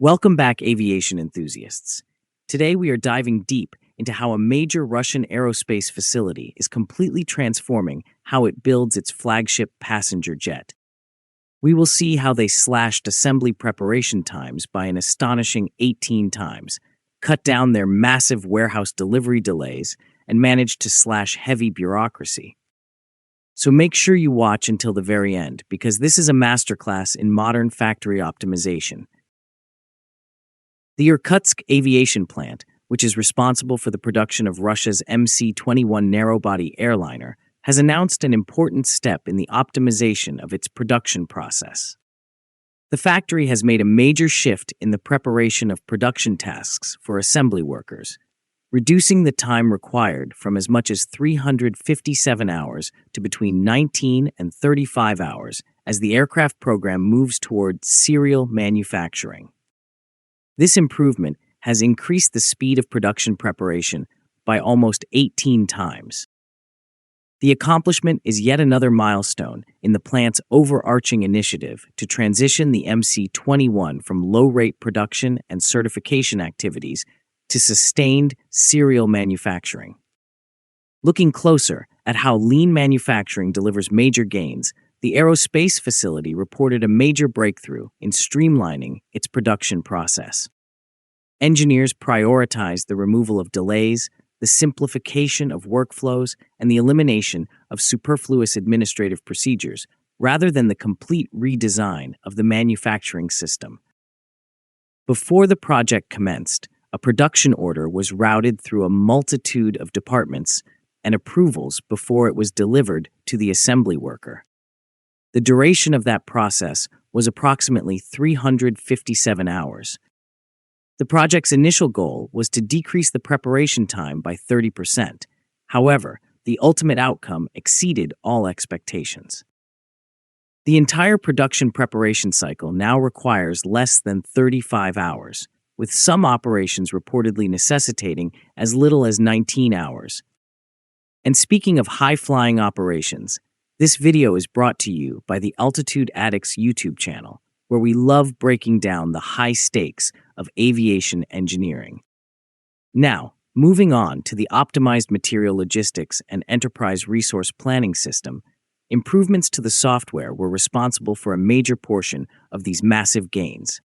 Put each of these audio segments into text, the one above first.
Welcome back, aviation enthusiasts. Today we are diving deep into how a major Russian aerospace facility is completely transforming how it builds its flagship passenger jet. We will see how they slashed assembly preparation times by an astonishing 18 times, cut down their massive warehouse delivery delays, and managed to slash heavy bureaucracy. So make sure you watch until the very end, because this is a masterclass in modern factory optimization. The Irkutsk Aviation Plant, which is responsible for the production of Russia's MC-21 narrow-body airliner, has announced an important step in the optimization of its production process. The factory has made a major shift in the preparation of production tasks for assembly workers, reducing the time required from as much as 357 hours to between 19 and 35 hours as the aircraft program moves toward serial manufacturing. This improvement has increased the speed of production preparation by almost 18 times. The accomplishment is yet another milestone in the plant's overarching initiative to transition the MC-21 from low-rate production and certification activities to sustained serial manufacturing. Looking closer at how lean manufacturing delivers major gains, the Aerospace facility reported a major breakthrough in streamlining its production process. Engineers prioritized the removal of delays, the simplification of workflows, and the elimination of superfluous administrative procedures, rather than the complete redesign of the manufacturing system. Before the project commenced, a production order was routed through a multitude of departments and approvals before it was delivered to the assembly worker. The duration of that process was approximately 357 hours. The project's initial goal was to decrease the preparation time by 30%. However, the ultimate outcome exceeded all expectations. The entire production preparation cycle now requires less than 35 hours, with some operations reportedly necessitating as little as 19 hours. And speaking of high-flying operations, this video is brought to you by the Altitude Addicts YouTube channel, where we love breaking down the high stakes of aviation engineering. Now, moving on to the optimized material logistics and enterprise resource planning system, improvements to the software were responsible for a major portion of these massive gains.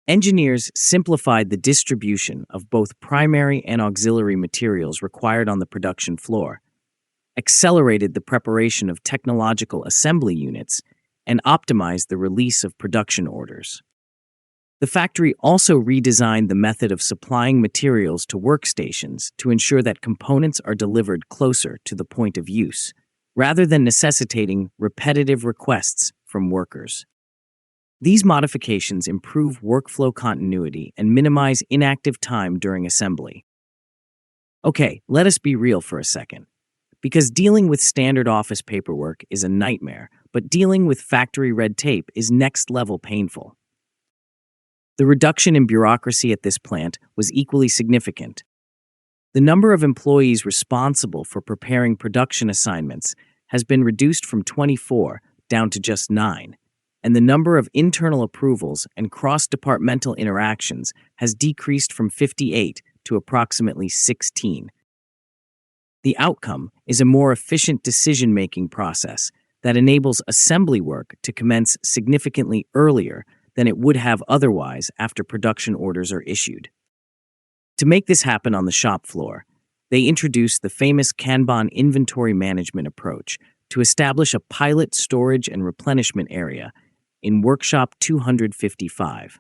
Engineers simplified the distribution of both primary and auxiliary materials required on the production floor, accelerated the preparation of technological assembly units, and optimized the release of production orders. The factory also redesigned the method of supplying materials to workstations to ensure that components are delivered closer to the point of use, rather than necessitating repetitive requests from workers. These modifications improve workflow continuity and minimize inactive time during assembly. Okay, let us be real for a second. Because dealing with standard office paperwork is a nightmare, but dealing with factory red tape is next-level painful. The reduction in bureaucracy at this plant was equally significant. The number of employees responsible for preparing production assignments has been reduced from 24 down to just 9. And the number of internal approvals and cross-departmental interactions has decreased from 58 to approximately 16. The outcome is a more efficient decision-making process that enables assembly work to commence significantly earlier than it would have otherwise after production orders are issued. To make this happen on the shop floor, they introduced the famous Kanban inventory management approach to establish a pilot storage and replenishment area in Workshop 255.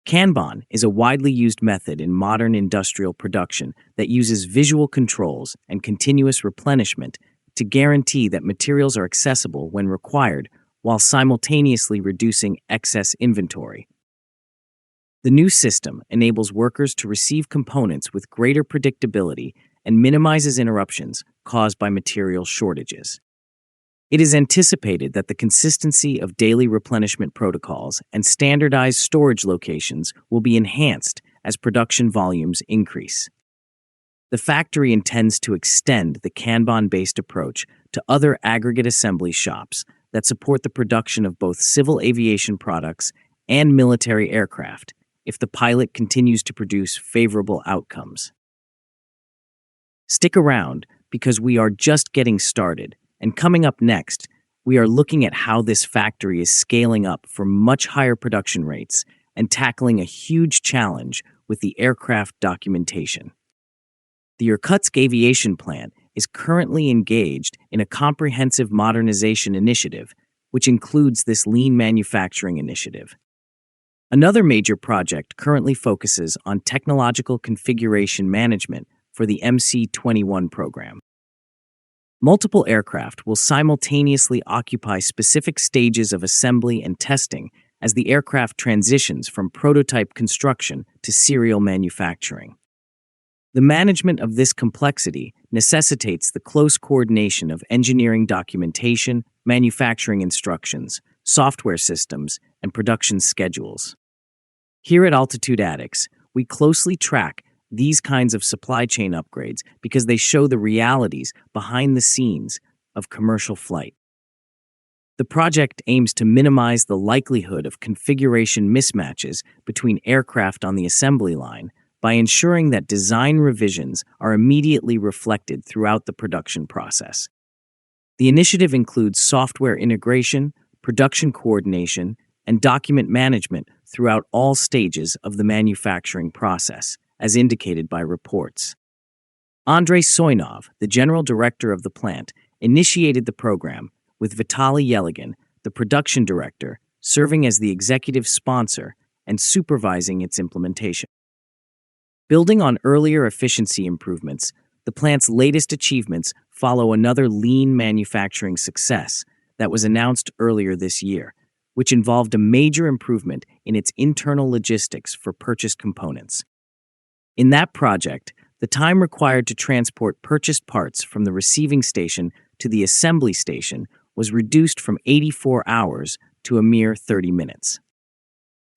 Kanban is a widely used method in modern industrial production that uses visual controls and continuous replenishment to guarantee that materials are accessible when required while simultaneously reducing excess inventory. The new system enables workers to receive components with greater predictability and minimizes interruptions caused by material shortages. It is anticipated that the consistency of daily replenishment protocols and standardized storage locations will be enhanced as production volumes increase. The factory intends to extend the Kanban-based approach to other aggregate assembly shops that support the production of both civil aviation products and military aircraft if the pilot continues to produce favorable outcomes. Stick around because we are just getting started, and coming up next, we are looking at how this factory is scaling up for much higher production rates and tackling a huge challenge with the aircraft documentation. The Irkutsk Aviation Plant is currently engaged in a comprehensive modernization initiative, which includes this lean manufacturing initiative. Another major project currently focuses on technological configuration management for the MC-21 program. Multiple aircraft will simultaneously occupy specific stages of assembly and testing as the aircraft transitions from prototype construction to serial manufacturing. The management of this complexity necessitates the close coordination of engineering documentation, manufacturing instructions, software systems, and production schedules. Here at Altitude Addicts, we closely track these kinds of supply chain upgrades because they show the realities behind the scenes of commercial flight. The project aims to minimize the likelihood of configuration mismatches between aircraft on the assembly line by ensuring that design revisions are immediately reflected throughout the production process. The initiative includes software integration, production coordination, and document management throughout all stages of the manufacturing process, as indicated by reports. Andrei Soinov, the general director of the plant, initiated the program, with Vitaly Yeligin, the production director, serving as the executive sponsor and supervising its implementation. Building on earlier efficiency improvements, the plant's latest achievements follow another lean manufacturing success that was announced earlier this year, which involved a major improvement in its internal logistics for purchased components. In that project, the time required to transport purchased parts from the receiving station to the assembly station was reduced from 84 hours to a mere 30 minutes.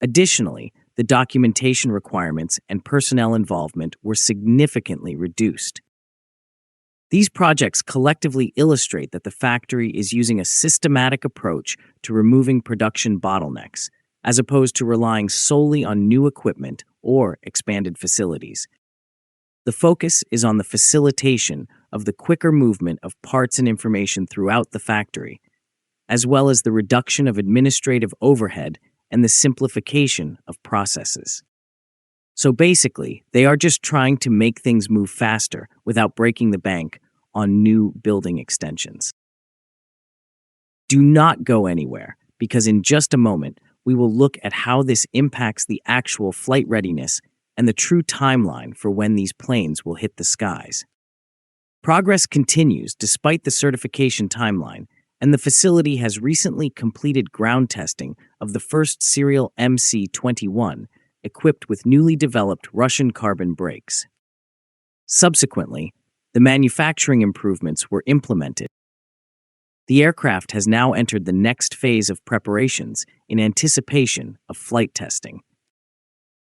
Additionally, the documentation requirements and personnel involvement were significantly reduced. These projects collectively illustrate that the factory is using a systematic approach to removing production bottlenecks, as opposed to relying solely on new equipment or expanded facilities. The focus is on the facilitation of the quicker movement of parts and information throughout the factory, as well as the reduction of administrative overhead and the simplification of processes. So basically, they are just trying to make things move faster without breaking the bank on new building extensions. Do not go anywhere, because in just a moment, we will look at how this impacts the actual flight readiness and the true timeline for when these planes will hit the skies. Progress continues despite the certification timeline, and the facility has recently completed ground testing of the first serial MC-21, equipped with newly developed Russian carbon brakes. Subsequently, the manufacturing improvements were implemented. The aircraft has now entered the next phase of preparations in anticipation of flight testing.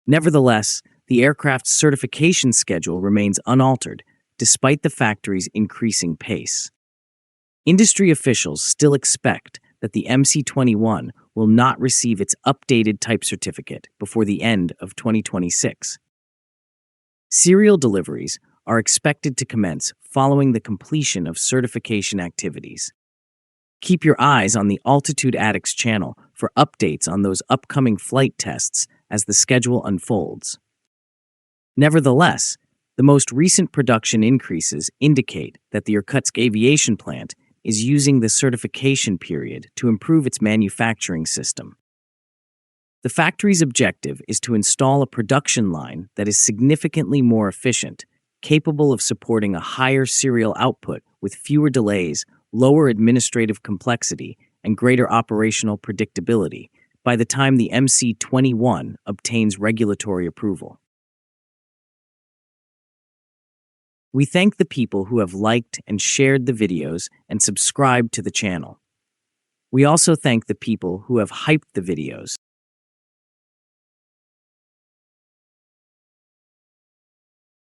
Nevertheless, the aircraft's certification schedule remains unaltered, despite the factory's increasing pace. Industry officials still expect that the MC-21 will not receive its updated type certificate before the end of 2026. Serial deliveries are expected to commence following the completion of certification activities. Keep your eyes on the Altitude Addicts channel for updates on those upcoming flight tests as the schedule unfolds. Nevertheless, the most recent production increases indicate that the Irkutsk Aviation Plant is using the certification period to improve its manufacturing system. The factory's objective is to install a production line that is significantly more efficient, capable of supporting a higher serial output with fewer delays, lower administrative complexity, and greater operational predictability by the time the MC-21 obtains regulatory approval. We thank the people who have liked and shared the videos and subscribed to the channel. We also thank the people who have hyped the videos.